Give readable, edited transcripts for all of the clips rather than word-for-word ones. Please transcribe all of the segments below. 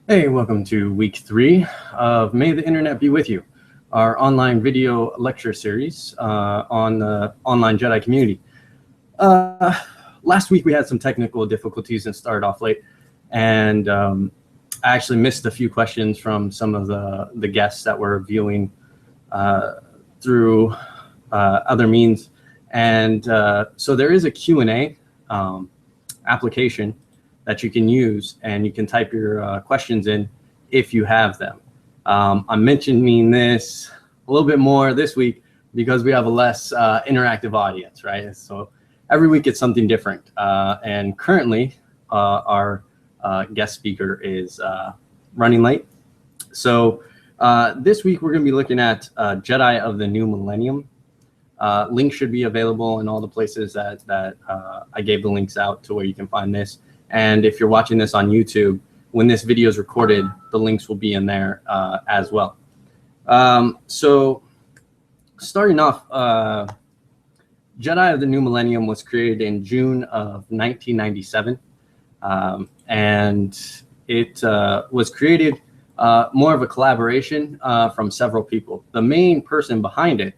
Hey, welcome to week 3 of May the Internet Be With You, our online video lecture series on the online Jedi community. Last week we had some technical difficulties and started off late, and I actually missed a few questions from some of the guests that were viewing through other means. And so there is a Q&A application that you can use, and you can type your questions in if you have them. I'm mentioning this a little bit more this week because we have a less interactive audience, right? So every week it's something different. And currently our guest speaker is running late. So this week we're going to be looking at Jedi of the New Millennium. Links should be available in all the places that I gave the links out to where you can find this. And if you're watching this on YouTube, when this video is recorded, the links will be in there as well. So starting off, Jedi of the New Millennium was created in June of 1997. And it was created more of a collaboration from several people. The main person behind it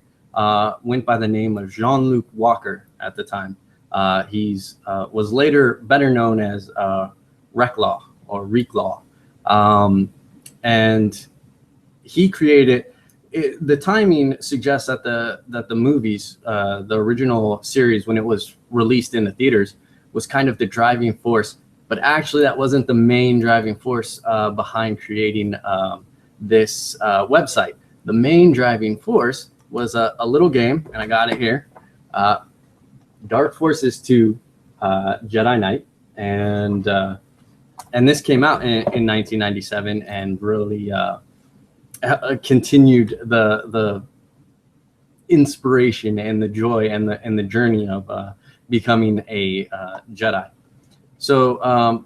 went by the name of Jean-Luc Walker at the time. Was later better known as Reclaw or Reclaw. And he created it. The timing suggests that the movies, the original series, when it was released in the theaters, was kind of the driving force. But actually, that wasn't the main driving force behind creating this website. The main driving force was a little game, and I got it here. Dark Forces 2 Jedi Knight, and this came out in 1997 and really continued the inspiration and the joy and the journey of becoming a Jedi. So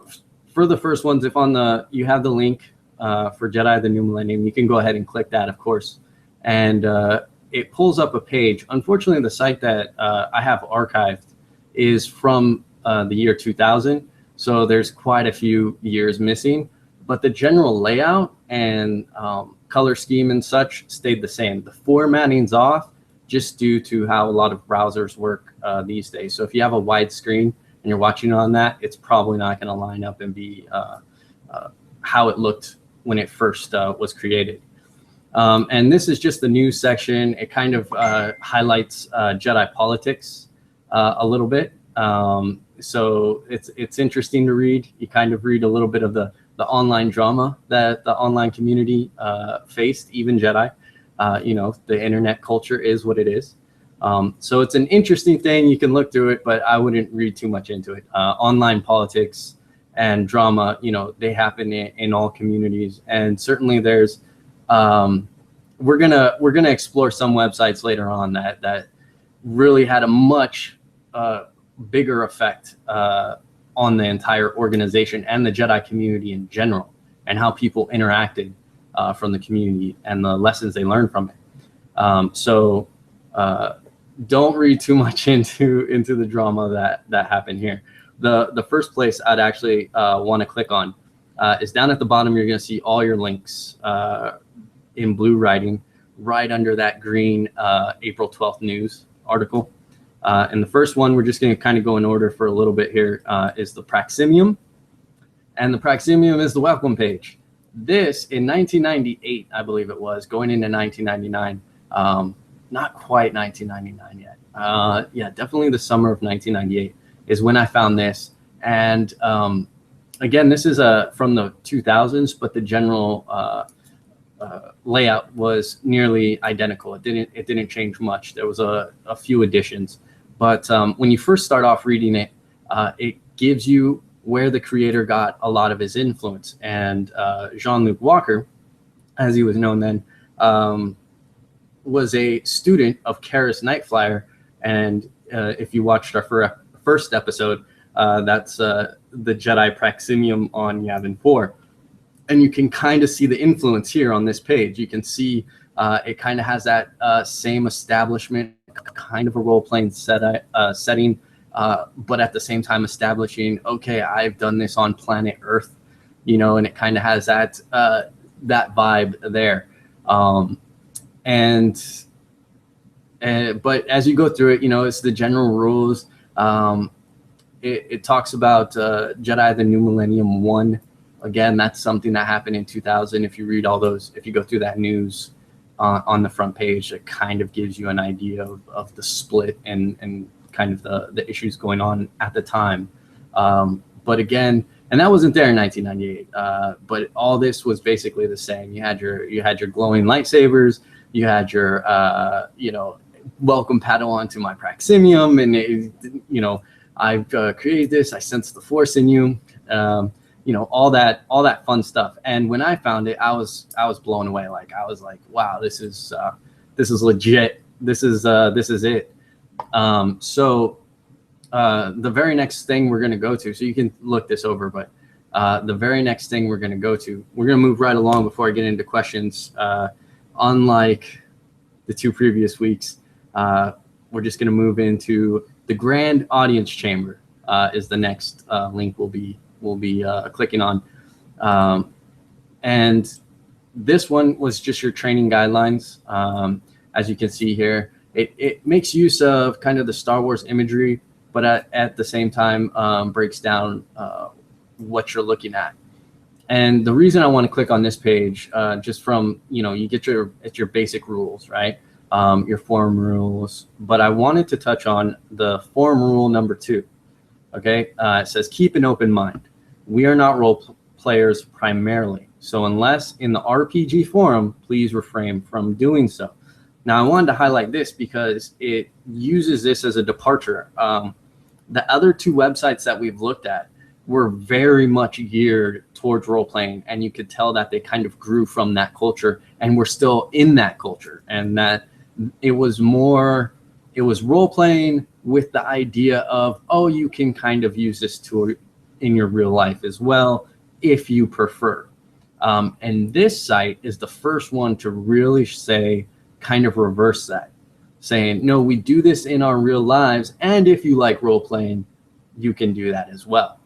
for the first ones, if you have the link for Jedi the New Millennium, you can go ahead and click that, of course, and it pulls up a page. Unfortunately, the site that I have archived is from the year 2000, so there's quite a few years missing, but the general layout and color scheme and such stayed the same. The formatting's off just due to how a lot of browsers work these days. So if you have a wide screen and you're watching on that, it's probably not going to line up and be how it looked when it first was created. And this is just the news section. It kind of highlights Jedi politics a little bit. So it's interesting to read. You kind of read a little bit of the online drama that the online community faced, even Jedi. The internet culture is what it is. So it's an interesting thing. You can look through it, but I wouldn't read too much into it. Online politics and drama, they happen in all communities. And certainly there's we're gonna explore some websites later on that really had a much bigger effect on the entire organization and the Jedi community in general, and how people interacted from the community and the lessons they learned from it. So don't read too much into the drama that happened here. The first place I'd actually want to click on is down at the bottom. You're going to see all your links in blue writing right under that green April 12th news article. And the first one, we're just going to kind of go in order for a little bit here, is the Praximium. And the Praximium is the welcome page. This, in 1998, I believe it was, going into 1999, not quite 1999 yet. Yeah, definitely the summer of 1998 is when I found this. And again, this is from the 2000s, but the general layout was nearly identical. It didn't change much. There was a few additions, but when you first start off reading it, it gives you where the creator got a lot of his influence. And Jean-Luc Walker, as he was known then, was a student of Karis Nightflyer. And if you watched our first episode, that's the Jedi Praximium on Yavin 4. And you can kind of see the influence here on this page. You can see it kind of has that same establishment, kind of a role-playing setting, but at the same time establishing, okay, I've done this on planet Earth. you know, and it kind of has that that vibe there. And but as you go through it, you know, it's the general rules. It talks about Jedi the New Millennium 1. Again, that's something that happened in 2000. If you read all those, if you go through that news on the front page, it kind of gives you an idea of the split and kind of the issues going on at the time. But again, and that wasn't there in 1998. But all this was basically the same. You had your glowing lightsabers. You had your you know, welcome Padawan to my Praximium, and it, you know, I've created this. I sense the Force in you. You know, all that fun stuff. And when I found it, I was blown away. Like, I was like, wow, this is legit. This is it. So the very next thing we're going to go to, so you can look this over, but the very next thing we're going to go to, we're going to move right along before I get into questions. Unlike the 2 previous weeks, we're just going to move into the Grand Audience Chamber. Is the next link we'll be clicking on. And this one was just your training guidelines. As you can see here, it makes use of kind of the Star Wars imagery, but at the same time breaks down what you're looking at. And the reason I want to click on this page, just from, you know, you get your basic rules, right? Your form rules, but I wanted to touch on the form rule number 2. Okay, it says keep an open mind. We are not role players primarily, so unless in the RPG forum, please refrain from doing so. Now, I wanted to highlight this because it uses this as a departure. The other 2 websites that we've looked at were very much geared towards role playing, and you could tell that they kind of grew from that culture, and we're still in that culture, and that it was role playing with the idea of, oh, you can kind of use this tool in your real life as well if you prefer. And this site is the first one to really say, kind of reverse that, saying, no, we do this in our real lives, and if you like role playing, you can do that as well.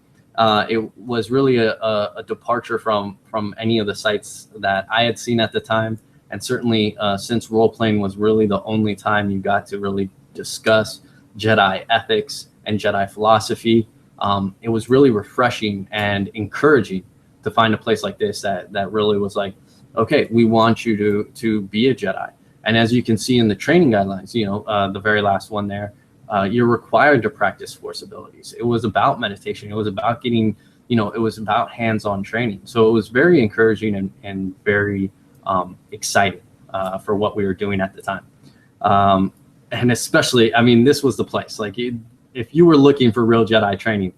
It was really a departure from any of the sites that I had seen at the time, and certainly since role playing was really the only time you got to really discuss Jedi ethics and Jedi philosophy, it was really refreshing and encouraging to find a place like this that really was like, okay, we want you to be a Jedi. And as you can see in the training guidelines, you know, the very last one there, you're required to practice Force abilities. It was about meditation. It was about getting, you know, it was about hands-on training. So it was very encouraging and very exciting for what we were doing at the time. And especially, I mean, this was the place. Like, if you were looking for real Jedi training,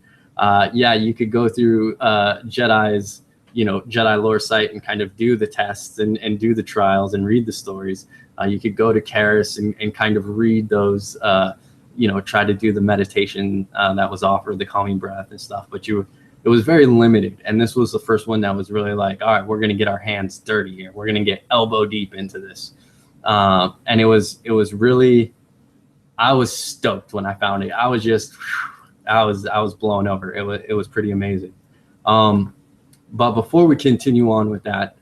yeah, you could go through Jedi's, you know, Jedi lore site and kind of do the tests and do the trials and read the stories. You could go to Karis and kind of read those, you know, try to do the meditation that was offered, the calming breath and stuff. But it was very limited. And this was the first one that was really like, all right, we're going to get our hands dirty here. We're going to get elbow deep into this. And it was really, I was stoked when I found it. I was just, I was blown over. It was pretty amazing. But before we continue on with that,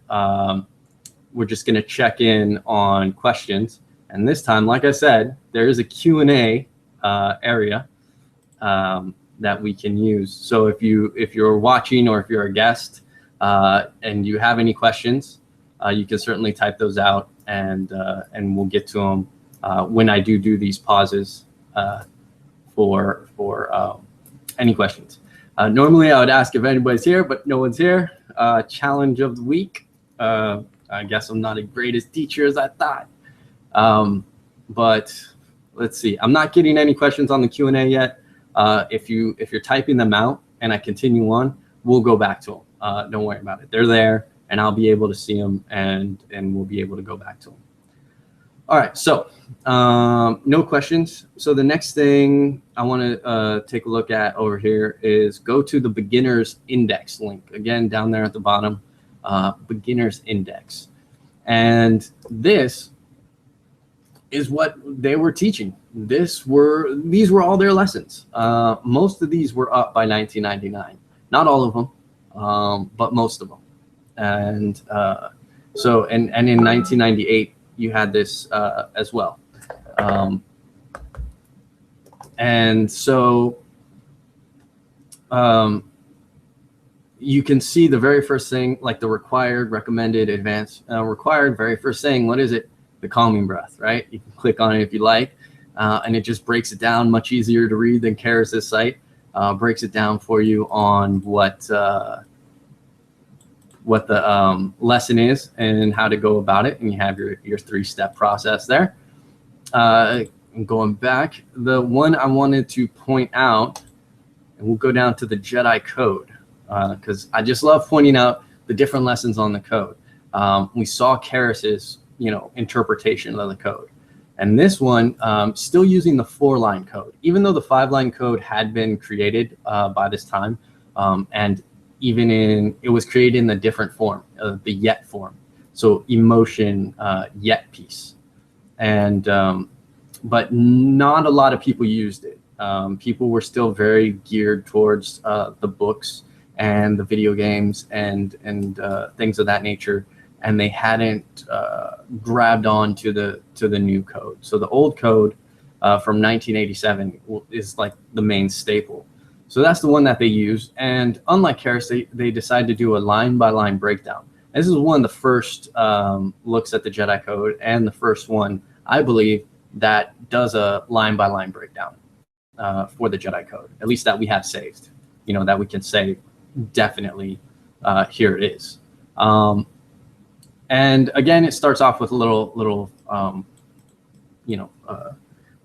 we're just going to check in on questions. And this time, like I said, there is a Q&A area that we can use. So if you're watching or if you're a guest and you have any questions, you can certainly type those out and we'll get to them when I do these pauses for any questions. Normally I would ask if anybody's here, but no one's here. Challenge of the week. I guess I'm not as great as teacher as I thought. But let's see. I'm not getting any questions on the Q&A yet. If you're typing them out and I continue on, we'll go back to them. Don't worry about it. They're there, and I'll be able to see them, and we'll be able to go back to them. All right. So no questions. So the next thing I want to take a look at over here is go to the beginner's index link. Again, down there at the bottom, beginner's index. And this is what they were teaching. These were all their lessons. Most of these were up by 1999. Not all of them. but most of them. And and in 1998, you had this as well. And so you can see the very first thing, like the required, recommended, advanced. Required, very first thing, what is it? The calming breath, right? You can click on it if you like, and it just breaks it down, much easier to read than Karis's site. Breaks it down for you on what the lesson is and how to go about it, and you have your 3-step process there. Going back, the one I wanted to point out, and we'll go down to the Jedi code, because I just love pointing out the different lessons on the code. We saw Karis's, interpretation of the code, and this one still using the 4-line code, even though the 5-line code had been created by this time, and it was created in a different form, the yet form, so emotion yet piece, and but not a lot of people used it. People were still very geared towards the books and the video games and things of that nature, and they hadn't grabbed on to the new code. So the old code from 1987 is like the main staple. So that's the one that they use. And unlike Karis, they decided to do a line-by-line breakdown. This is one of the first looks at the Jedi code, and the first one, I believe, that does a line-by-line breakdown for the Jedi code, at least that we have saved, that we can say definitely here it is. And again, it starts off with a little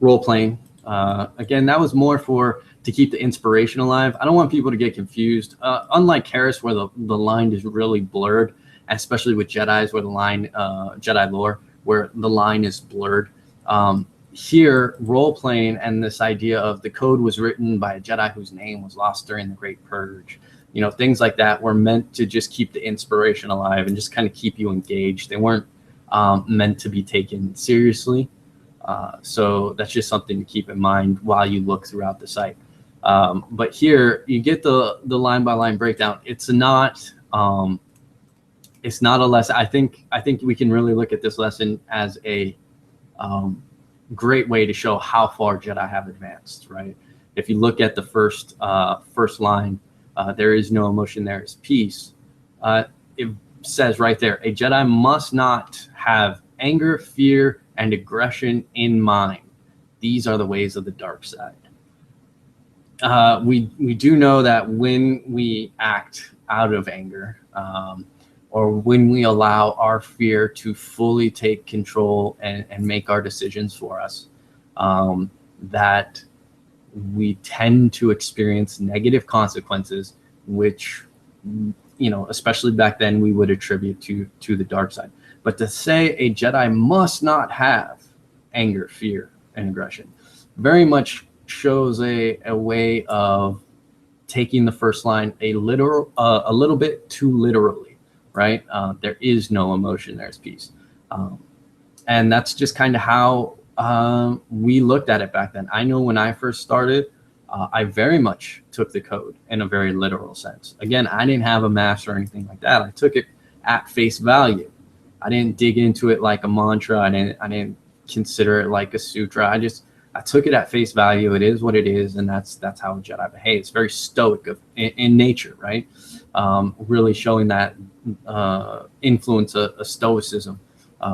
role playing. Again, that was more to keep the inspiration alive. I don't want people to get confused. Unlike Karis, where the line is really blurred, especially with Jedis, where the line Jedi lore, where the line is blurred. Here, role playing and this idea of the code was written by a Jedi whose name was lost during the Great Purge, things like that were meant to just keep the inspiration alive and just kind of keep you engaged. They weren't meant to be taken seriously. So that's just something to keep in mind while you look throughout the site. But here you get the line by line breakdown. It's not a lesson. I think we can really look at this lesson as a great way to show how far Jedi have advanced, right? If you look at the first line, there is no emotion, there is peace. It says right there, a Jedi must not have anger, fear, and aggression in mind. These are the ways of the dark side. We do know that when we act out of anger, or when we allow our fear to fully take control and make our decisions for us, that we tend to experience negative consequences, which, especially back then, we would attribute to the dark side. But to say a Jedi must not have anger, fear, and aggression very much shows a way of taking the first line a little bit too literally. Right? There is no emotion, there's peace. And that's just kind of how we looked at it back then. I know when I first started, I very much took the code in a very literal sense. Again, I didn't have a master or anything like that. I took it at face value. I didn't dig into it like a mantra. I didn't consider it like a sutra. I took it at face value. It is what it is, and that's how a Jedi behaves. Very stoic in nature, right? Really showing that influence of stoicism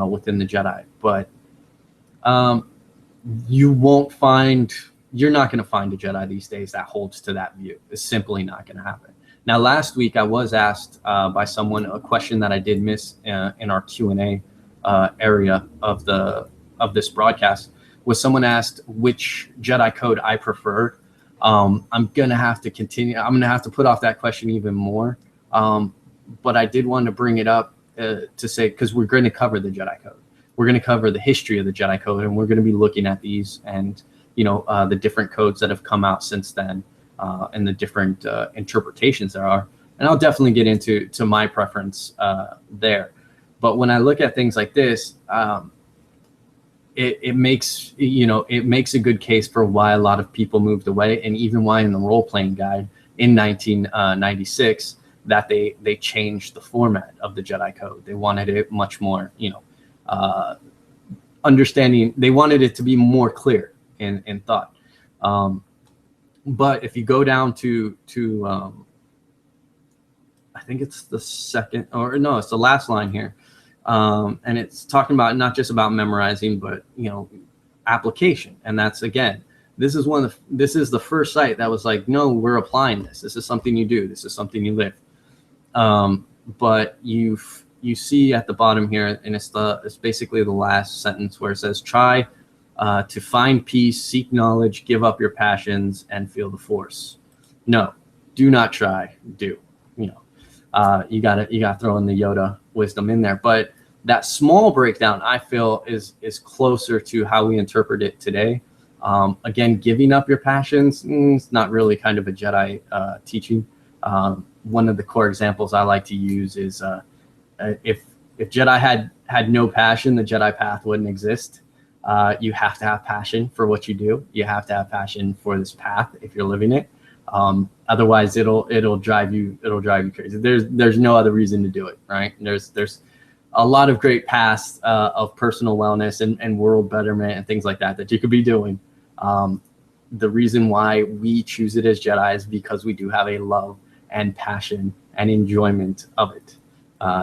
within the Jedi. But you're not going to find a Jedi these days that holds to that view. It's simply not going to happen. Now, last week I was asked by someone a question that I did miss in our Q&A area of this broadcast. Was someone asked which Jedi code I preferred. I'm going to have to continue. I'm going to have to put off that question even more. But I did want to bring it up to say, because we're going to cover the Jedi code. We're going to cover the history of the Jedi code, and we're going to be looking at these and, the different codes that have come out since then, and the different interpretations there are. And I'll definitely get into my preference there. But when I look at things like this, it makes a good case for why a lot of people moved away, and even why in the role-playing guide in 1996 that they changed the format of the Jedi Code. They wanted it much more, understanding. They wanted it to be more clear in thought. But if you go down to I think it's the second, or no, it's the last line here, and it's talking about not just about memorizing, but application. And that's, again, this is the first site that was like, no, we're applying this. This is something you do. This is something you live. But you see at the bottom here, and it's basically the last sentence where it says, try to find peace, seek knowledge, give up your passions, and feel the Force. No, do not try. Do. You gotta throw in the Yoda wisdom in there. But that small breakdown, I feel, is closer to how we interpret it today. Again, giving up your passions, it's not really kind of a Jedi teaching. One of the core examples I like to use is if Jedi had no passion, the Jedi path wouldn't exist. You have to have passion for what you do. You have to have passion for this path if you're living it. Otherwise, it'll drive you crazy. There's no other reason to do it, right? There's a lot of great paths of personal wellness and world betterment and things like that you could be doing. The reason why we choose it as Jedi is because we do have a love and passion and enjoyment of it.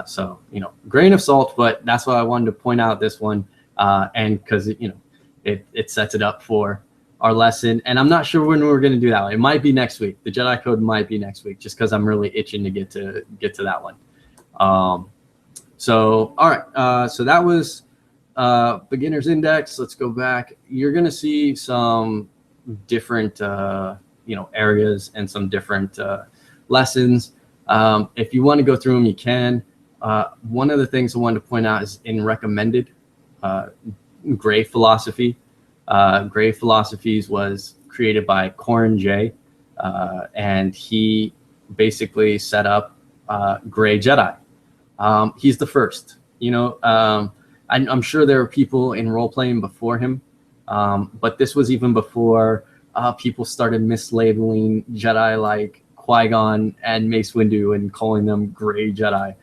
So, grain of salt, but that's why I wanted to point out this one. And because, it sets it up for our lesson. And I'm not sure when we're going to do that one. It might be next week. The Jedi Code might be next week, just because I'm really itching to get to that one. So, all right. So that was beginner's index. Let's go back. You're going to see some different, areas and some different lessons. If you want to go through them, you can. One of the things I wanted to point out is in recommended gray philosophy. Gray philosophies was created by Corin J. And he basically set up Gray Jedi. He's the first. I'm sure there were people in role playing before him, but this was even before people started mislabeling Jedi like Qui-Gon and Mace Windu and calling them Gray Jedi,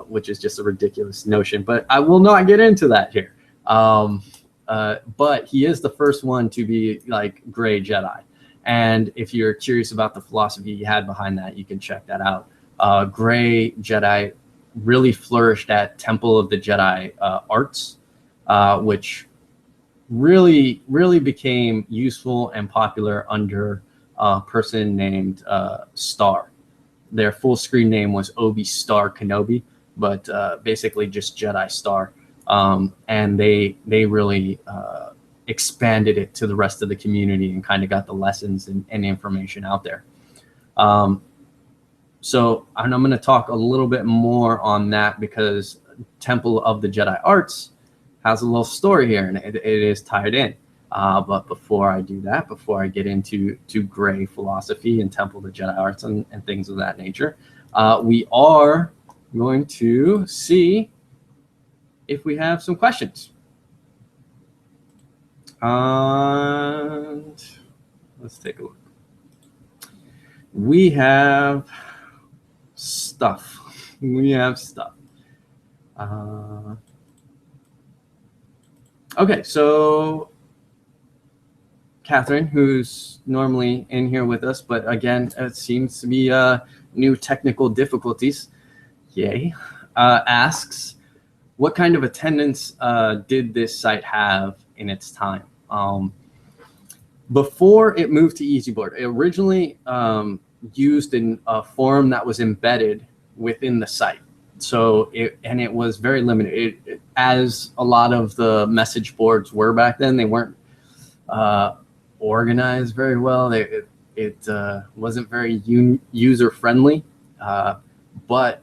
which is just a ridiculous notion. But I will not get into that here. But he is the first one to be like Gray Jedi. And if you're curious about the philosophy he had behind that, you can check that out. Gray Jedi really flourished at Temple of the Jedi arts, which really became useful and popular under a person named Star. Their full screen name was Obi Star Kenobi, but basically just Jedi Star. And they really expanded it to the rest of the community and kind of got the lessons and information out there. So I'm going to talk a little bit more on that because Temple of the Jedi Arts has a little story here, and it is tied in. But before I do that, before I get into Gray philosophy and Temple of the Jedi Arts and things of that nature, we are going to see if we have some questions. And let's take a look. We have stuff. Okay, so Catherine, who's normally in here with us, but again, it seems to be new technical difficulties, yay, asks, what kind of attendance did this site have in its time? Before it moved to EasyBoard, it originally used in a forum that was embedded within the site. So it was very limited. As a lot of the message boards were back then, they weren't organized very well. It wasn't very user friendly, but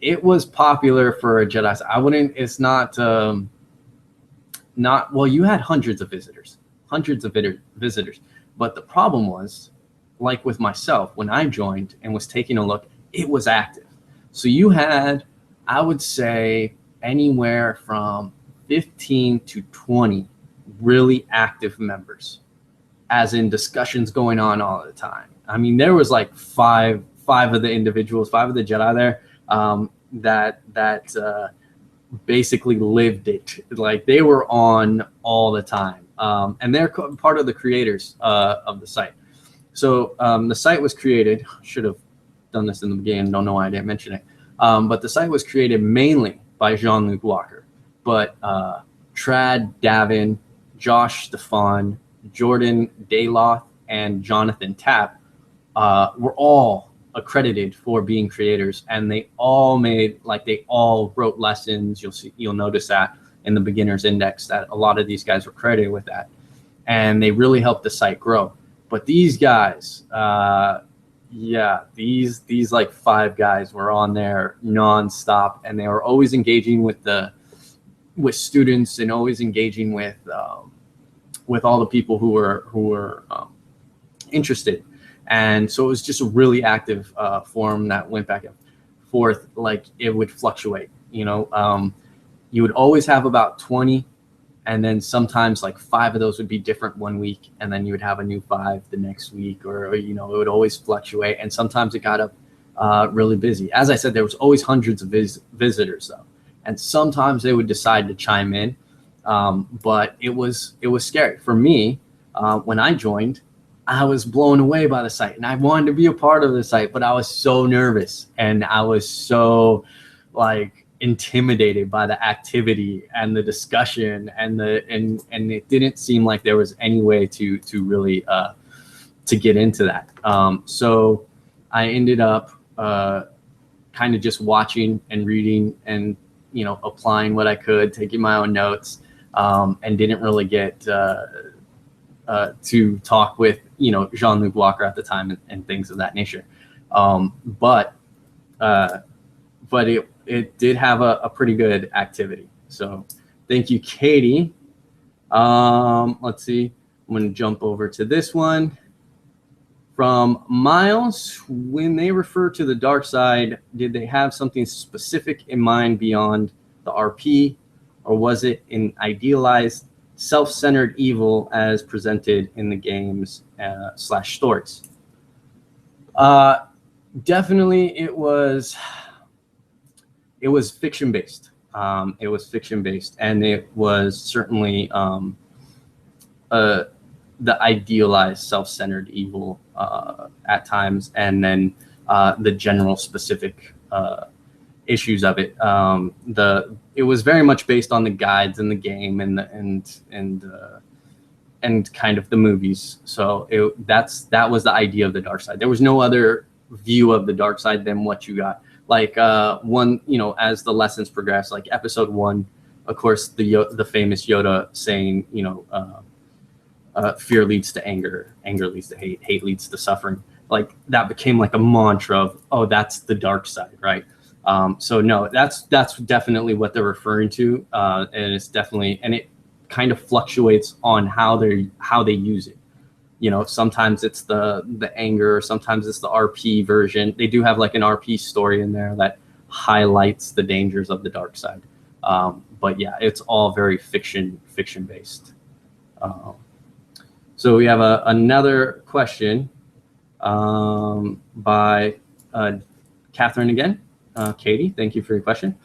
it was popular for a Jedi. I wouldn't. It's not. Well, you had hundreds of visitors, but the problem was, like with myself, when I joined and was taking a look, it was active. So you had, I would say, anywhere from 15 to 20 really active members, as in discussions going on all the time. I mean, there was like five 5 of the individuals, 5 of the Jedi there, that basically lived it. Like they were on all the time, and they're part of the creators of the site. So the site was created. Should have done this in the beginning. Don't know why I didn't mention it. But the site was created mainly by Jean-Luc Walker, but Trad Davin, Josh Stefan, Jordan Dayloth, and Jonathan Tapp were all accredited for being creators, and they all wrote lessons. You'll notice that in the beginner's index that a lot of these guys were credited with that, and they really helped the site grow. But these guys, these like 5 guys were on there nonstop, and they were always engaging with students and always engaging with all the people who were interested. And so it was just a really active forum that went back and forth. Like it would fluctuate, you would always have about 20, and then sometimes like 5 of those would be different one week, and then you would have a new 5 the next week, or it would always fluctuate. And sometimes it got up really busy. As I said, there was always hundreds of visitors though, and sometimes they would decide to chime in, but it was scary for me. When I joined, I was blown away by the site, and I wanted to be a part of the site, but I was so nervous, and I was so like intimidated by the activity and the discussion, and it didn't seem like there was any way to really to get into that. So I ended up kind of just watching and reading and applying what I could, taking my own notes, and didn't really get to talk with Jean-Luc Walker at the time and things of that nature. But it did have a pretty good activity. So thank you, Katie. Let's see. I'm going to jump over to this one from Miles. When they refer to the dark side, did they have something specific in mind beyond the RP, or was it an idealized self-centered evil as presented in the games / stories? Definitely it was fiction based. It was fiction based, and it was certainly the idealized self-centered evil at times, and then the general specific issues of it. It was very much based on the guides in the game and kind of the movies. So that was the idea of the dark side. There was no other view of the dark side than what you got. Like as the lessons progress, like episode 1, of course, the famous Yoda saying, fear leads to anger, anger leads to hate, hate leads to suffering. Like that became like a mantra of, oh, that's the dark side, right? So no, that's definitely what they're referring to, and it's definitely, and it kind of fluctuates on how they use it. Sometimes it's the anger, sometimes it's the RP version. They do have like an RP story in there that highlights the dangers of the dark side. But yeah, it's all very fiction based. So we have another question by Catherine again. Katie, thank you for your question.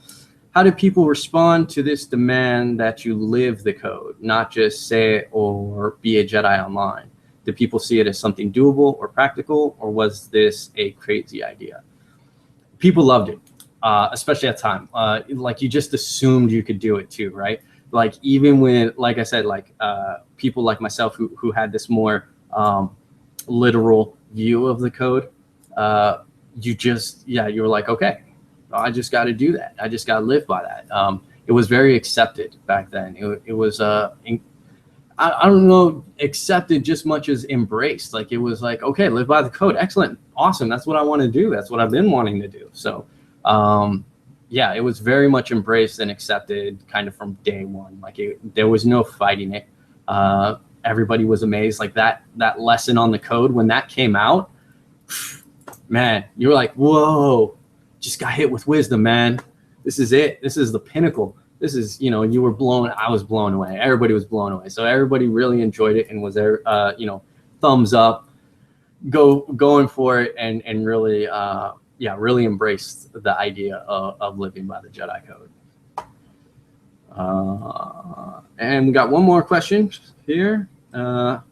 How do people respond to this demand that you live the code, not just say it or be a Jedi online? Do people see it as something doable or practical, or was this a crazy idea? People loved it, especially at the time. Like you just assumed you could do it too, right? Like even when, like I said, like people like myself who had this more literal view of the code, you were like, okay, I just got to do that. I just got to live by that. It was very accepted back then. It was, I don't know, accepted just much as embraced. Like it was like, okay, live by the code. Excellent. Awesome. That's what I want to do. That's what I've been wanting to do. So, yeah, it was very much embraced and accepted kind of from day one. Like there was no fighting it. Everybody was amazed. Like that lesson on the code, when that came out, man, you were like, whoa, just got hit with wisdom, man. This is it. This is the pinnacle. This is, I was blown away. Everybody was blown away. So everybody really enjoyed it and was there, thumbs up. going for it and really really embraced the idea of living by the Jedi code. And we got one more question here. How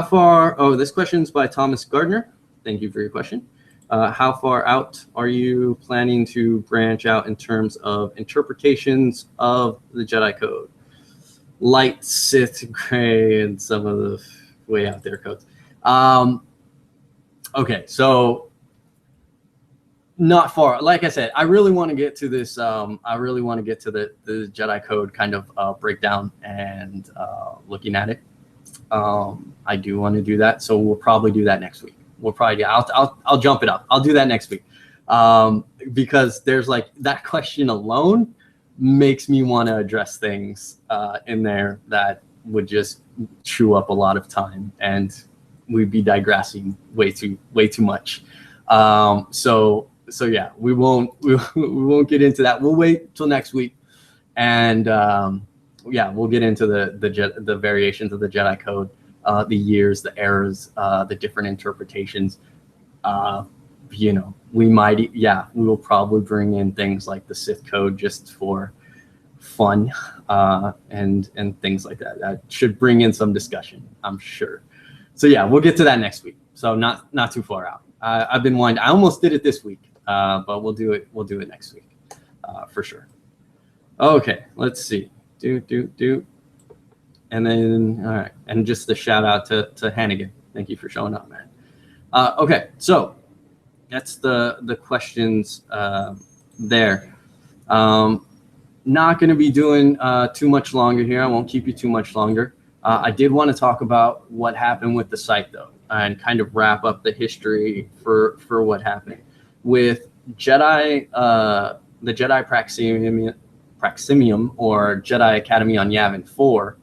far? Oh, this question's by Thomas Gardner. Thank you for your question. How far out are you planning to branch out in terms of interpretations of the Jedi code? Light, Sith, Gray, and some of the way out there codes. Okay, so not far. Like I said, I really want to get to this. I really want to get to the Jedi code kind of breakdown and looking at it. I do want to do that, so we'll probably do that next week. We'll probably I'll jump it up. I'll do that next week because there's like that question alone makes me want to address things in there that would just chew up a lot of time, and we'd be digressing way too much. So yeah, we won't get into that. We'll wait till next week, and we'll get into the variations of the Jedi code, the years, the eras, the different interpretations. We will probably bring in things like the Sith code just for fun, and things like that. That should bring in some discussion, I'm sure. So yeah, we'll get to that next week. So not too far out. I've been wanting. I almost did it this week, but we'll do it next week, for sure. Okay, let's see. And then, all right. And just a shout out to Hannigan. Thank you for showing up, man. Okay, so that's the questions there. Not going to be doing too much longer here. I won't keep you too much longer. I did want to talk about what happened with the site, though, and kind of wrap up the history for what happened with Jedi, the Jedi Praximium or Jedi Academy on Yavin 4.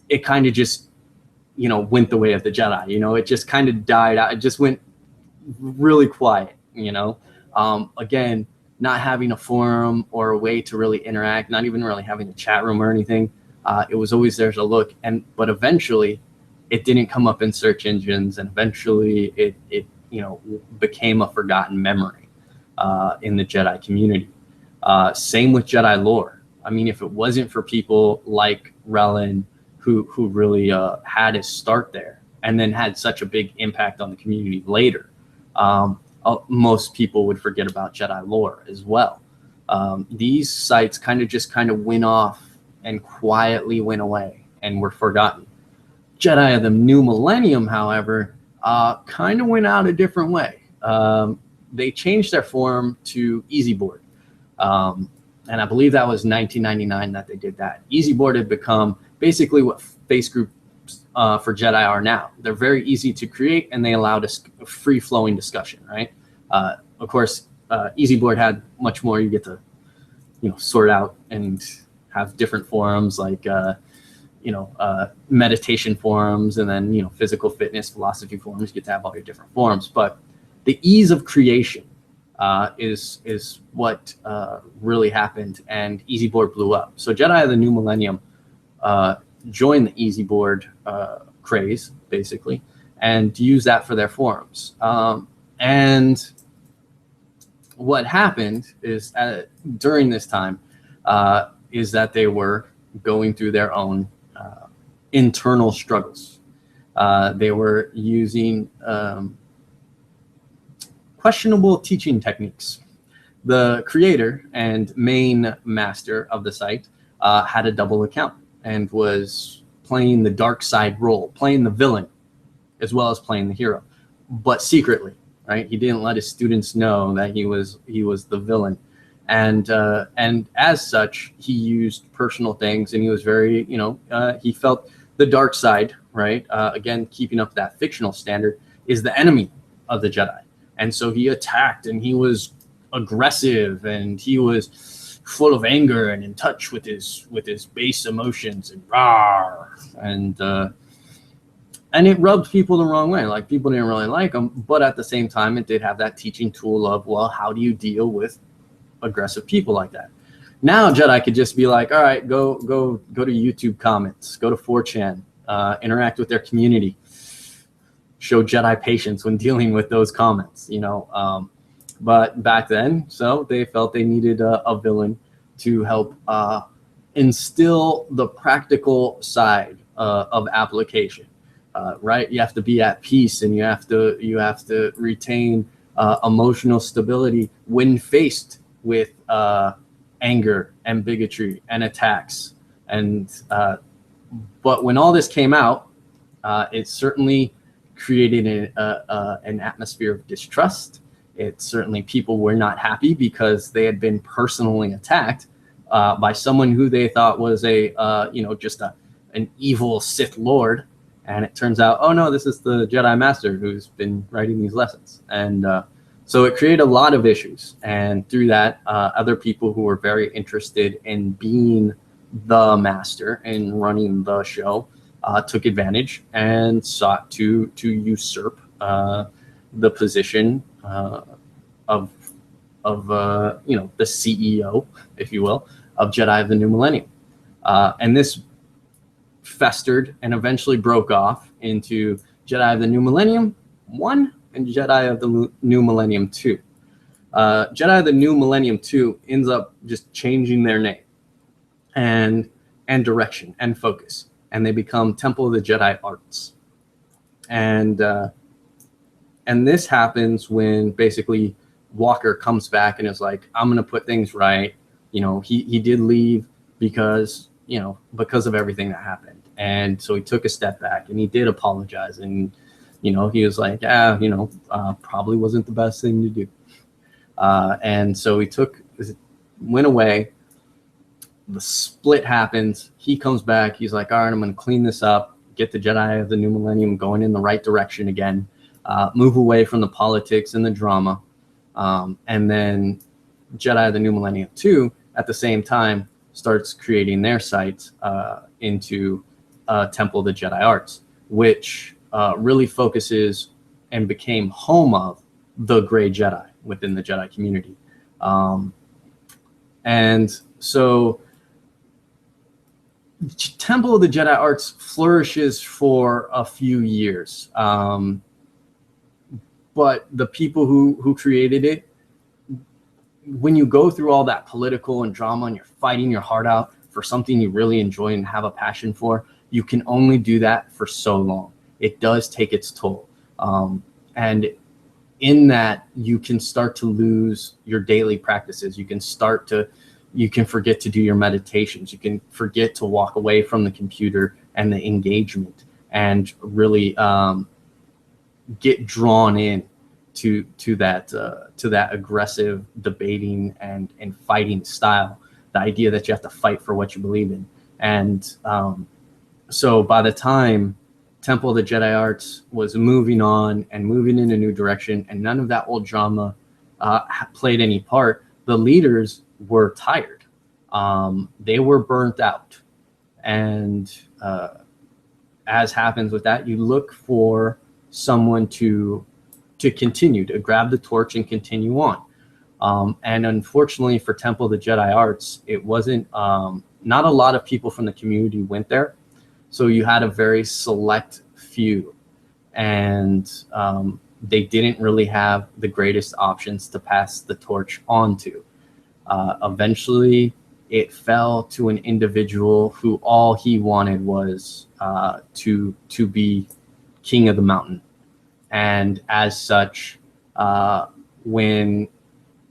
It kind of just, went the way of the Jedi. It just kind of died out. It just went really quiet. Again, not having a forum or a way to really interact, not even really having a chat room or anything. It was always there to look, but eventually it didn't come up in search engines, and eventually it became a forgotten memory in the Jedi community. Same with Jedi lore. I mean, if it wasn't for people like Relin, who really had his start there and then had such a big impact on the community later, most people would forget about Jedi lore as well. These sites kind of went off and quietly went away and were forgotten. Jedi of the New Millennium, however, kind of went out a different way. They changed their form to EasyBoard. And I believe that was 1999 that they did that. EasyBoard had become basically what face groups for Jedi are now. They're very easy to create, and they allowed a free-flowing discussion, right? Of course, EasyBoard had much more. You get to, sort out and have different forums like, meditation forums, and then, physical fitness, philosophy forums. You get to have all your different forums. But the ease of creation is what really happened, and EasyBoard blew up. So Jedi of the New Millennium joined the EasyBoard craze, basically, and used that for their forums. And what happened is during this time is that they were going through their own internal struggles. They were using questionable teaching techniques. The creator and main master of the site had a double account and was playing the dark side role, playing the villain as well as playing the hero, but secretly, right? He didn't let his students know that he was the villain, and as such, he used personal things, and he was very, he felt the dark side, right? Again, keeping up that fictional standard, is the enemy of the Jedi. And so he attacked, and he was aggressive, and he was full of anger and in touch with his base emotions, and and it rubbed people the wrong way. Like, people didn't really like him, but at the same time, it did have that teaching tool of, well, how do you deal with aggressive people like that? Now Jedi could just be like, all right, go to YouTube comments, go to 4chan, interact with their community, show Jedi patience when dealing with those comments, but back then, so they felt they needed a villain to help instill the practical side of application, right? You have to be at peace, and you have to retain emotional stability when faced with anger and bigotry and attacks. And but when all this came out, it certainly created an atmosphere of distrust. It certainly, people were not happy because they had been personally attacked by someone who they thought was just an evil Sith Lord. And it turns out, oh no, this is the Jedi Master who's been writing these lessons. And so it created a lot of issues. And through that, other people who were very interested in being the master and running the show took advantage and sought to usurp the position of the CEO, if you will, of Jedi of the New Millennium. And this festered and eventually broke off into Jedi of the New Millennium 1 and Jedi of the New Millennium 2. Jedi of the New Millennium 2 ends up just changing their name and direction and focus, and they become Temple of the Jedi Arts. And this happens when basically Walker comes back and is like, I'm going to put things right. He did leave because of everything that happened. And so he took a step back and he did apologize. And, he was like, probably wasn't the best thing to do. And so he went away. The split happens. He comes back. He's like, all right, I'm going to clean this up, get the Jedi of the New Millennium going in the right direction again, move away from the politics and the drama. And then Jedi of the New Millennium 2, at the same time, starts creating their site into Temple of the Jedi Arts, which really focuses and became home of the Gray Jedi within the Jedi community. And so Temple of the Jedi Arts flourishes for a few years. But the people who created it, when you go through all that political and drama and you're fighting your heart out for something you really enjoy and have a passion for, you can only do that for so long. It does take its toll. And in that, you can start to lose your daily practices. You can forget to do your meditations. You can forget to walk away from the computer and the engagement and really get drawn in to that aggressive debating and fighting style, the idea that you have to fight for what you believe in. And so by the time Temple of the Jedi Arts was moving on and moving in a new direction, and none of that old drama played any part, the leaders were tired. They were burnt out. And as happens with that, you look for someone to continue, to grab the torch and continue on. And unfortunately for Temple of the Jedi Arts, it wasn't, not a lot of people from the community went there. So you had a very select few, and they didn't really have the greatest options to pass the torch on to. Eventually, it fell to an individual who all he wanted was to be king of the mountain. And as such, when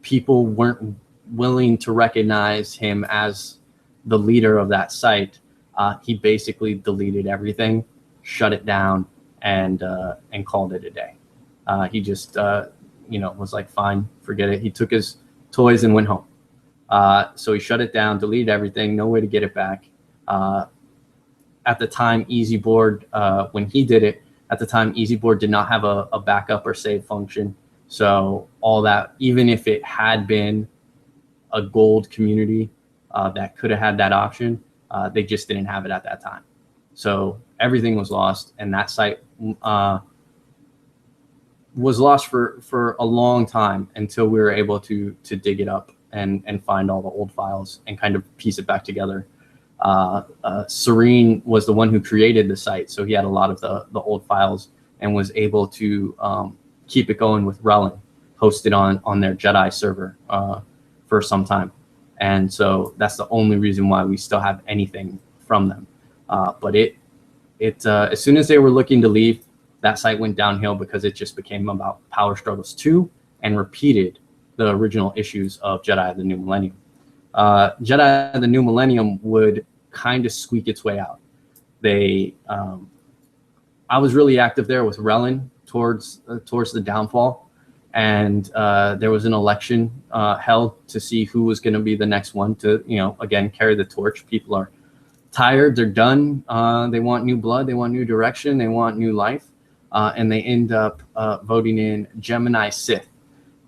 people weren't willing to recognize him as the leader of that site, he basically deleted everything, shut it down, and called it a day. He just, was like, fine, forget it. He took his toys and went home. So he shut it down, deleted everything, no way to get it back. At the time, EasyBoard, when he did it, at the time, EasyBoard did not have a backup or save function. So all that, even if it had been a gold community that could have had that option, they just didn't have it at that time. So everything was lost, and that site was lost for a long time until we were able to dig it up and find all the old files and kind of piece it back together. Serene was the one who created the site, so he had a lot of the old files and was able to keep it going with Relin hosted on their Jedi server for some time. And so that's the only reason why we still have anything from them. But as soon as they were looking to leave, that site went downhill because it just became about Power Struggles 2 and repeated the original issues of Jedi the New Millennium. Jedi the New Millennium would kind of squeak its way out. I was really active there with Relin towards the downfall, and there was an election held to see who was going to be the next one to, again, carry the torch. People are tired, they're done, they want new blood, they want new direction, they want new life, and they end up voting in Gemini Sith.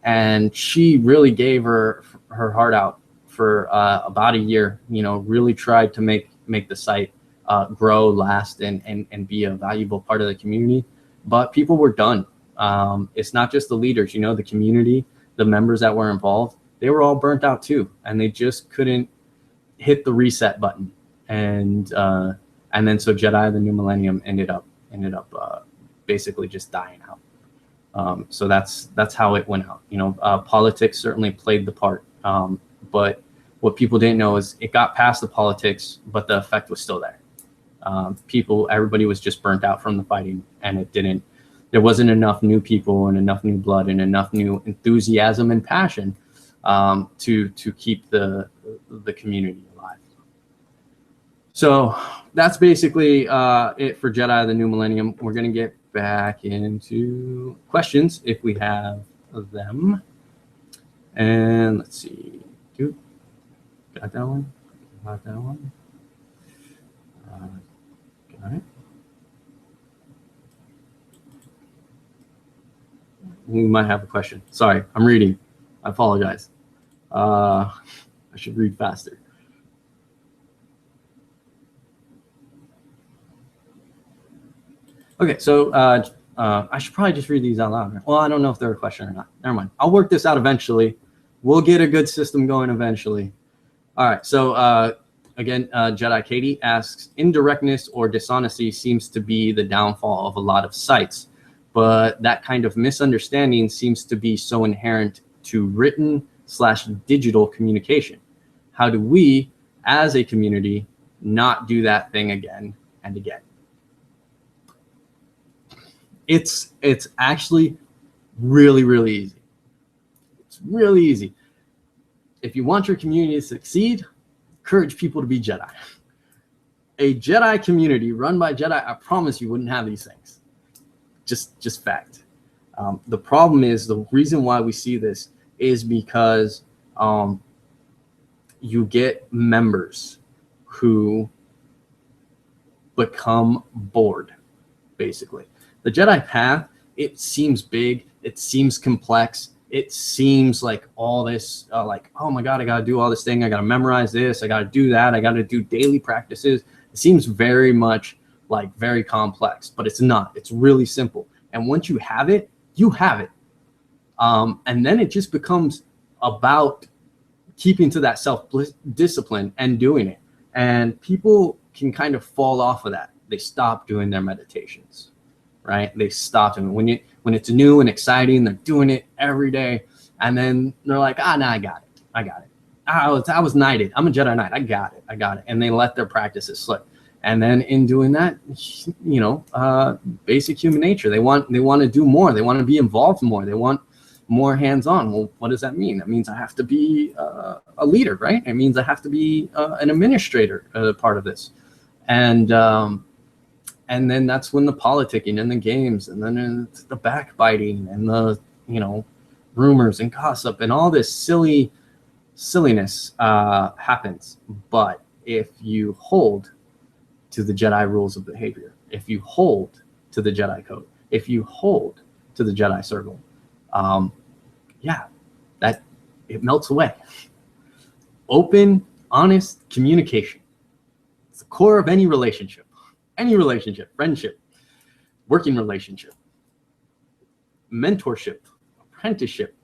And she really gave her heart out for about a year, really tried to make the site grow, last, and be a valuable part of the community. But people were done. It's not just the leaders, the community, the members that were involved, they were all burnt out too, and they just couldn't hit the reset button. And then so Jedi the New Millennium ended up basically just dying out. So that's how it went out. Politics certainly played the part, but what people didn't know is it got past the politics, but the effect was still there. Everybody was just burnt out from the fighting, and there wasn't enough new people and enough new blood and enough new enthusiasm and passion to keep the community alive. So that's basically it for Jedi the New Millennium. We're going to get back into questions if we have them. And let's see. Got that one? Got that one? Got it. We might have a question. Sorry, I'm reading. I apologize. I should read faster. Okay, so I should probably just read these out loud. Well, I don't know if they're a question or not. Never mind. I'll work this out eventually. We'll get a good system going eventually. All right, so again, Jedi Katie asks, indirectness or dishonesty seems to be the downfall of a lot of sites, but that kind of misunderstanding seems to be so inherent to written/digital communication. How do we, as a community, not do that thing again and again? It's actually really, really easy. It's really easy. If you want your community to succeed, encourage people to be Jedi. A Jedi community run by Jedi, I promise you, wouldn't have these things. Just fact. The problem is, the reason why we see this is because you get members who become bored, basically. The Jedi path, it seems big, it seems complex, it seems like all this, like, oh my God, I got to do all this thing. I got to memorize this. I got to do that. I got to do daily practices. It seems very much like very complex, but it's not. It's really simple. And once you have it, you have it. And then it just becomes about keeping to that self-discipline and doing it. And people can kind of fall off of that. They stop doing their meditations. Right? They stop doing it. When it's new and exciting, they're doing it every day. And then they're like, no, I got it. I was knighted. I'm a Jedi Knight. I got it. And they let their practices slip. And then in doing that, basic human nature, they want to do more. They want to be involved more. They want more hands-on. Well, what does that mean? That means I have to be a leader, right? It means I have to be an administrator part of this. And then that's when the politicking and the games, and then it's the backbiting and the, rumors and gossip and all this silliness happens. But if you hold to the Jedi rules of behavior, if you hold to the Jedi code, if you hold to the Jedi circle, that it melts away. Open, honest communication. It's the core of any relationship. Any relationship, friendship, working relationship, mentorship, apprenticeship,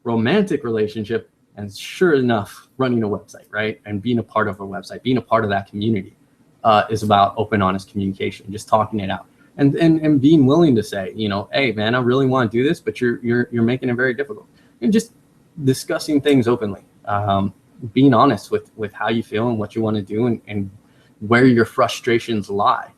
romantic relationship, and sure enough, running a website, right? And being a part of a website, being a part of that community is about open, honest communication, just talking it out. and being willing to say, you know, hey man, I really want to do this, but you're making it very difficult. And just discussing things openly, being honest with how you feel and what you want to do, and where your frustrations lie.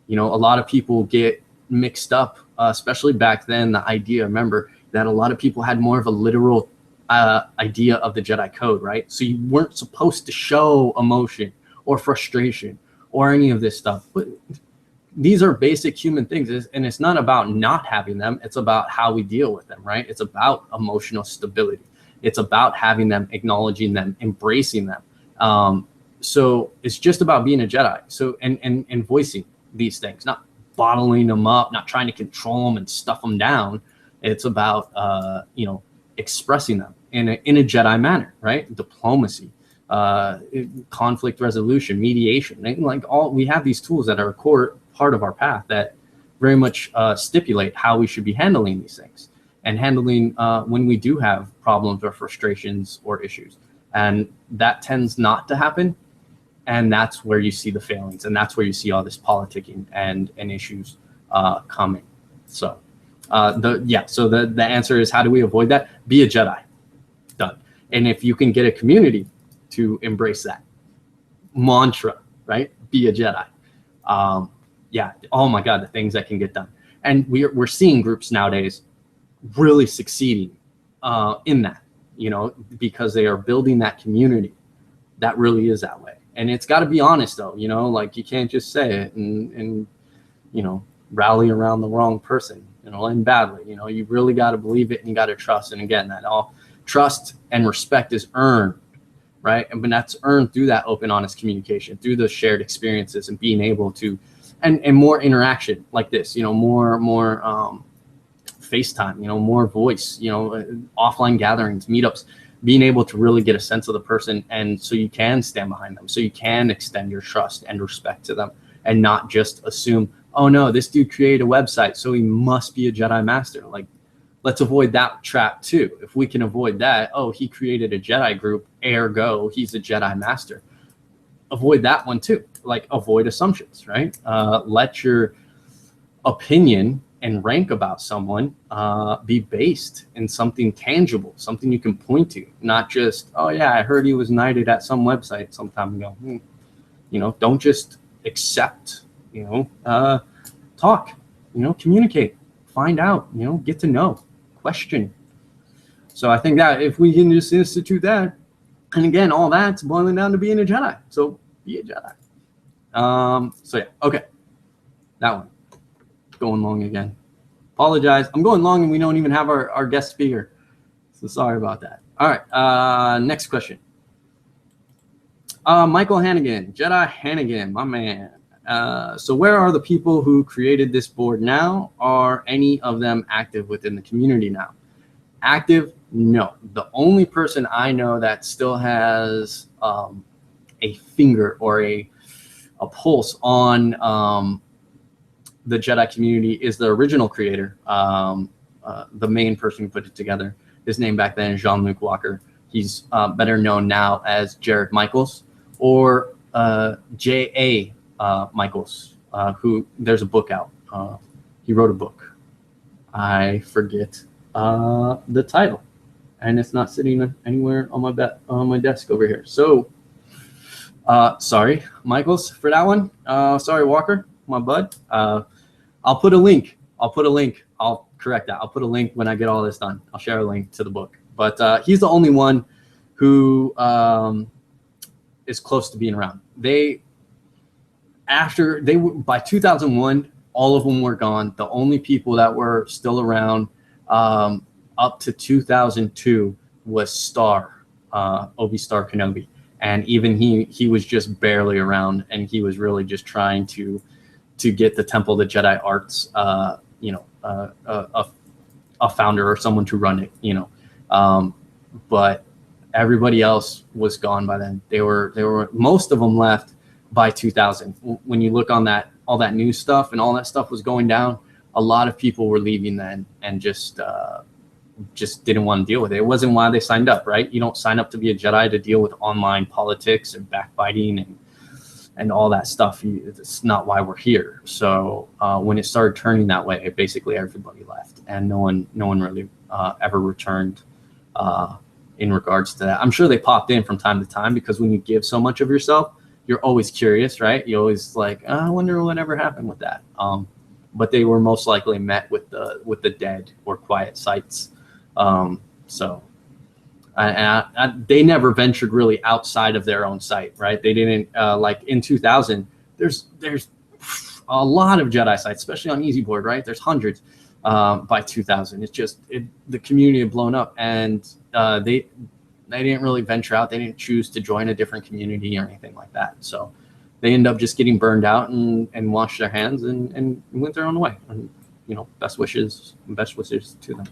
You know, a lot of people get mixed up, especially back then. The idea, remember, that a lot of people had more of a literal idea of the Jedi code, right? So you weren't supposed to show emotion or frustration or any of this stuff. But these are basic human things, and it's not about not having them. It's about how we deal with them, right? It's about emotional stability. It's about having them, acknowledging them, embracing them. So it's just about being a Jedi. So and voicing these things, not bottling them up, not trying to control them and stuff them down. It's about you know, expressing them in a Jedi manner, right? Diplomacy, conflict resolution, mediation, like all, we have these tools that are a core part of our path that very much stipulate how we should be handling these things, and handling when we do have problems or frustrations or issues. And that tends not to happen. And that's where you see the failings, and that's where you see all this politicking and issues coming. So the answer is, how do we avoid that? Be a Jedi. Done. And if you can get a community to embrace that mantra, right? Be a Jedi. Yeah. Oh my God, the things that can get done. And we're seeing groups nowadays really succeeding in that, you know, because they are building that community that really is that way. And it's got to be honest though, you know, like you can't just say it and you know, rally around the wrong person, you know, and badly. You know, you really got to believe it, and you got to trust. And again, that all trust and respect is earned, right? And when that's earned through that open, honest communication, through the shared experiences, and being able to, and more interaction like this, you know, more FaceTime, you know, more voice, you know, offline gatherings, meetups, being able to really get a sense of the person, and so you can stand behind them, so you can extend your trust and respect to them, and not just assume, oh no, this dude created a website, so he must be a Jedi Master. Like, let's avoid that trap too. If we can avoid that, oh, he created a Jedi group, ergo he's a Jedi Master. Avoid that one too. Like, avoid assumptions, right? Let your opinion and rank about someone be based in something tangible, something you can point to, not just, oh yeah, I heard he was knighted at some website some time ago. You know, don't just accept, you know, talk, you know, communicate, find out, you know, get to know, question. So I think that if we can just institute that, and again, all that's boiling down to being a Jedi. So be a Jedi. So yeah, okay, that one. Going long again. Apologize. I'm going long and we don't even have our guest speaker. So sorry about that. All right. Next question. Michael Hannigan, Jedi Hannigan, my man. So where are the people who created this board now? Are any of them active within the community now? Active? No. The only person I know that still has a finger or a pulse on the Jedi community is the original creator, the main person who put it together. His name back then is Jean-Luc Walker. He's better known now as Jared Michaels, or J.A. Michaels, who there's a book out. He wrote a book. I forget the title, and it's not sitting anywhere on my desk over here. So sorry, Michaels, for that one. Sorry, Walker, my bud. I'll put a link. I'll correct that. I'll put a link when I get all this done. I'll share a link to the book. But he's the only one who is close to being around. By 2001, all of them were gone. The only people that were still around up to 2002 was Star, Obi Star Kenobi. And even he was just barely around, and he was really just trying to get the Temple of the Jedi Arts, a founder or someone to run it, but everybody else was gone by then. They were most of them left by 2000. When you look on that, all that new stuff and all that stuff was going down, a lot of people were leaving then and just didn't want to deal with it. It wasn't why they signed up, right? You don't sign up to be a Jedi to deal with online politics and backbiting and and all that stuff. It's not why we're here. So when it started turning that way, basically everybody left, and no one really ever returned in regards to that. I'm sure they popped in from time to time, because when you give so much of yourself, you're always curious, right? You always like, oh, I wonder whatever happened with that. But they were most likely met with the dead or quiet sites. So they never ventured really outside of their own site, right? They didn't like in 2000. There's a lot of Jedi sites, especially on Easy Board, right? There's hundreds by 2000. It's just the community had blown up, and they didn't really venture out. They didn't choose to join a different community or anything like that. So they end up just getting burned out and washed their hands and went their own way. And best wishes to them.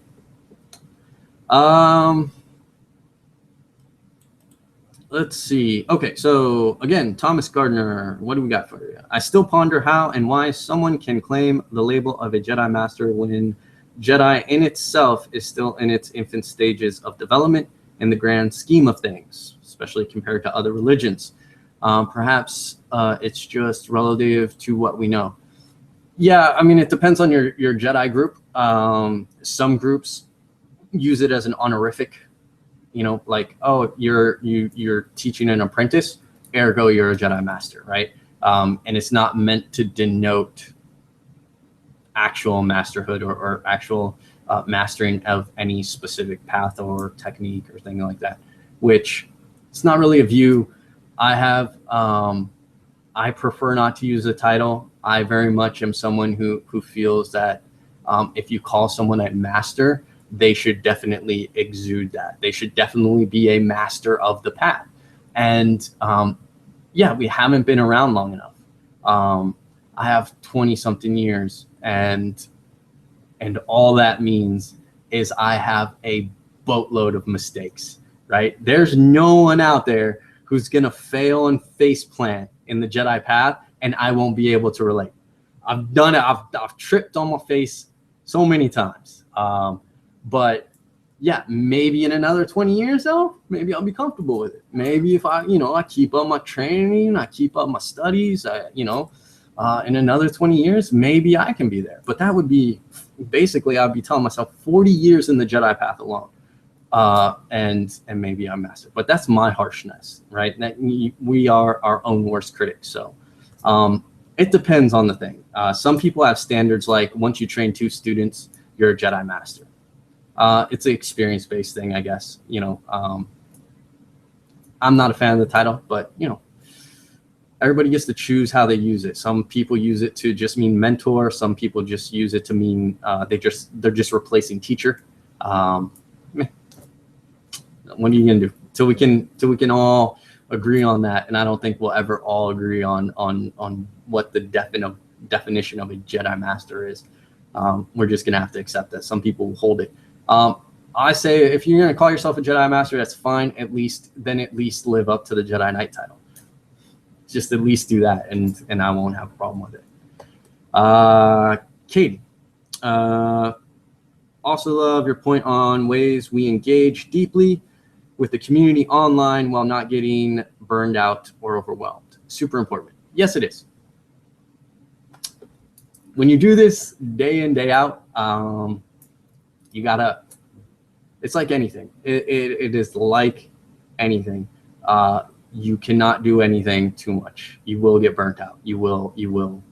Let's see. Okay, so again, Thomas Gardner, what do we got for you? I still ponder how and why someone can claim the label of a Jedi Master when Jedi in itself is still in its infant stages of development in the grand scheme of things, especially compared to other religions. Perhaps it's just relative to what we know. Yeah, I mean, it depends on your Jedi group. Some groups use it as an honorific. Like, oh, you're teaching an apprentice, ergo you're a Jedi Master, right? And it's not meant to denote actual masterhood or actual mastering of any specific path or technique or thing like that, which it's not really a view I have. I prefer not to use the title. I very much am someone who feels that if you call someone a master, they should definitely exude that. They should definitely be a master of the path. And yeah, we haven't been around long enough. I have 20 something years, and all that means is I have a boatload of mistakes, right? There's no one out there who's gonna fail and face plant in the Jedi path and I won't be able to relate. I've done it. I've tripped on my face so many times. But yeah, maybe in another 20 years though, maybe I'll be comfortable with it. Maybe if I keep up my training, I keep up my studies, in another 20 years, maybe I can be there. But that would be basically, I'd be telling myself 40 years in the Jedi path alone. And maybe I'm master, but that's my harshness, right? That we are our own worst critics. So, it depends on the thing. Some people have standards like once you train 2 students, you're a Jedi master. It's an experience-based thing, I guess. I'm not a fan of the title, but everybody gets to choose how they use it. Some people use it to just mean mentor. Some people just use it to mean they're just replacing teacher. What are you gonna do till we can all agree on that? And I don't think we'll ever all agree on what the definition of a Jedi master is. We're just gonna have to accept that some people will hold it. I say if you're gonna call yourself a Jedi master, that's fine. At least live up to the Jedi Knight title. Just at least do that, and I won't have a problem with it. Katie, also love your point on ways we engage deeply with the community online while not getting burned out or overwhelmed. Super important. Yes, it is. When you do this day in, day out, you gotta, it's like anything. It is like anything. You cannot do anything too much. You will get burnt out. You will. You want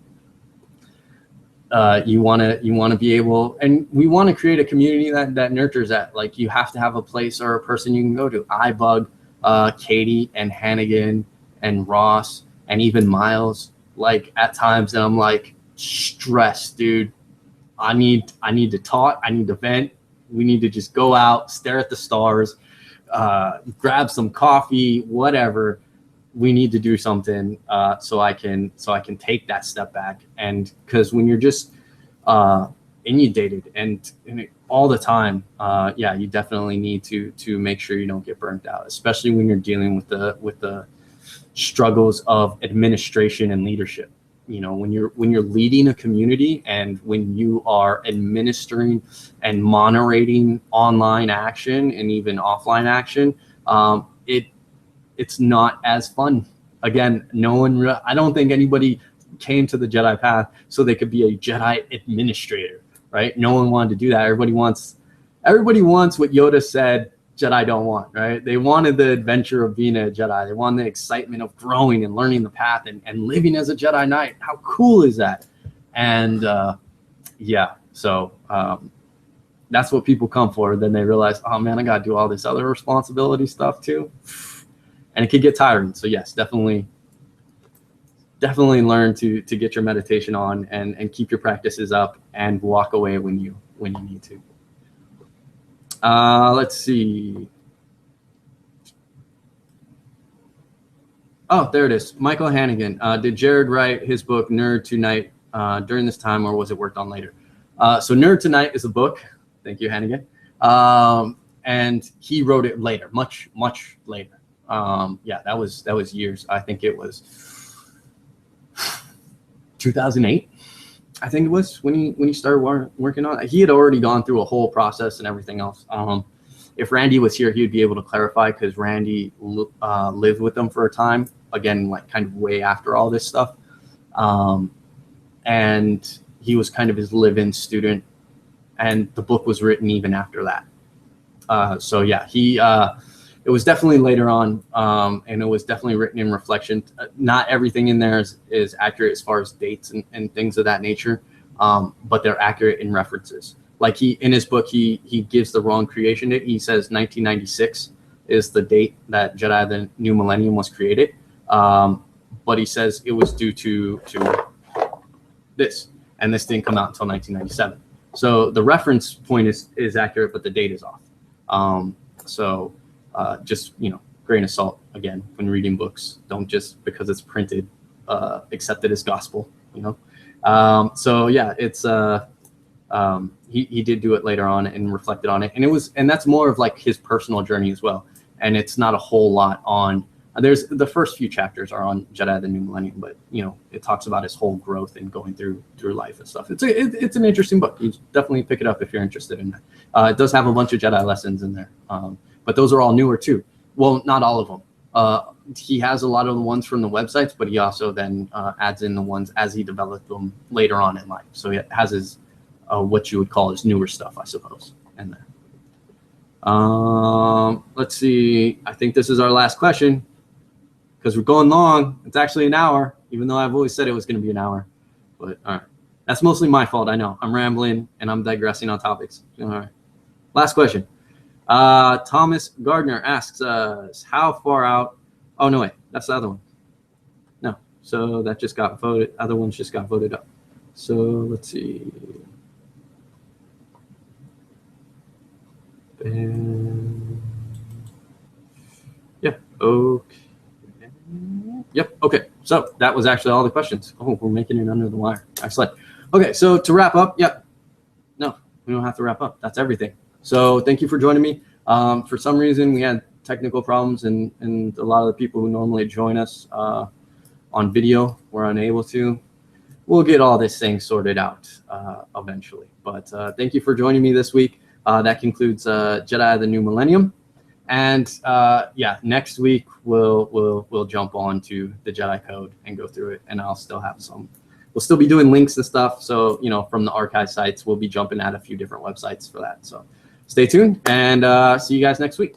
to be able, and we want to create a community that nurtures that. Like, you have to have a place or a person you can go to. I bug Katie and Hannigan and Ross and even Miles, like, at times, and I'm like, stressed, dude. I need to talk. I need to vent. We need to just go out, stare at the stars, grab some coffee, whatever. We need to do something so I can take that step back. And because when you're just inundated and all the time, yeah, you definitely need to make sure you don't get burnt out, especially when you're dealing with the struggles of administration and leadership. When you're leading a community and when you are administering and moderating online action and even offline action, it's not as fun again, I don't think anybody came to the Jedi path so they could be a Jedi administrator, right? No one wanted to do that. Everybody wants what Yoda said Jedi don't want, right? They wanted the adventure of being a Jedi. They wanted the excitement of growing and learning the path and living as a Jedi Knight. How cool is that? And yeah, so that's what people come for. Then they realize, oh man, I got to do all this other responsibility stuff too. And it could get tiring. So yes, definitely learn to get your meditation on and keep your practices up and walk away when you need to. Let's see. Oh, there it is. Michael Hannigan. Did Jared write his book Nerd Tonight during this time, or was it worked on later? So Nerd Tonight is a book. Thank you, Hannigan. And he wrote it later, much later. Yeah, that was years. I think it was 2008. I think it was when he started working on it. He had already gone through a whole process and everything else. If Randy was here, he would be able to clarify, because Randy lived with them for a time. Again, like kind of way after all this stuff. And he was kind of his live-in student. And the book was written even after that. So yeah, it was definitely later on, and it was definitely written in reflection. Not everything in there is accurate as far as dates and things of that nature, but they're accurate in references. Like in his book, he gives the wrong creation date. He says 1996 is the date that Jedi the New Millennium was created, but he says it was due to this, and this didn't come out until 1997. So the reference point is accurate, but the date is off. Just, grain of salt, again, when reading books. Don't just, because it's printed, accept it as gospel, So yeah, it's he did do it later on and reflected on it, and that's more of like his personal journey as well. And it's not a whole lot on. There's the first few chapters are on Jedi the New Millennium, but it talks about his whole growth and going through life and stuff. It's an interesting book. You definitely pick it up if you're interested in that. It does have a bunch of Jedi lessons in there. But those are all newer too. Well, not all of them. He has a lot of the ones from the websites, but he also then adds in the ones as he developed them later on in life. So he has his what you would call his newer stuff, I suppose, in there. Let's see. I think this is our last question, because we're going long. It's actually an hour, even though I've always said it was going to be an hour. But all right, that's mostly my fault. I know I'm rambling and I'm digressing on topics. All right, last question. Thomas Gardner asks us, how far out? Oh, no, wait, that's the other one. No, so that just got voted. Other ones just got voted up. So let's see. Yep, okay. Yep, okay. So that was actually all the questions. Oh, we're making it under the wire. Excellent. Okay, so to wrap up, yep. No, we don't have to wrap up. That's everything. So thank you for joining me. For some reason, we had technical problems, and a lot of the people who normally join us on video were unable to. We'll get all this thing sorted out eventually. But thank you for joining me this week. That concludes Jedi the New Millennium. And yeah, next week we'll jump on to the Jedi Code and go through it. And I'll still have some. We'll still be doing links and stuff. So from the archive sites, we'll be jumping at a few different websites for that. So stay tuned, and see you guys next week.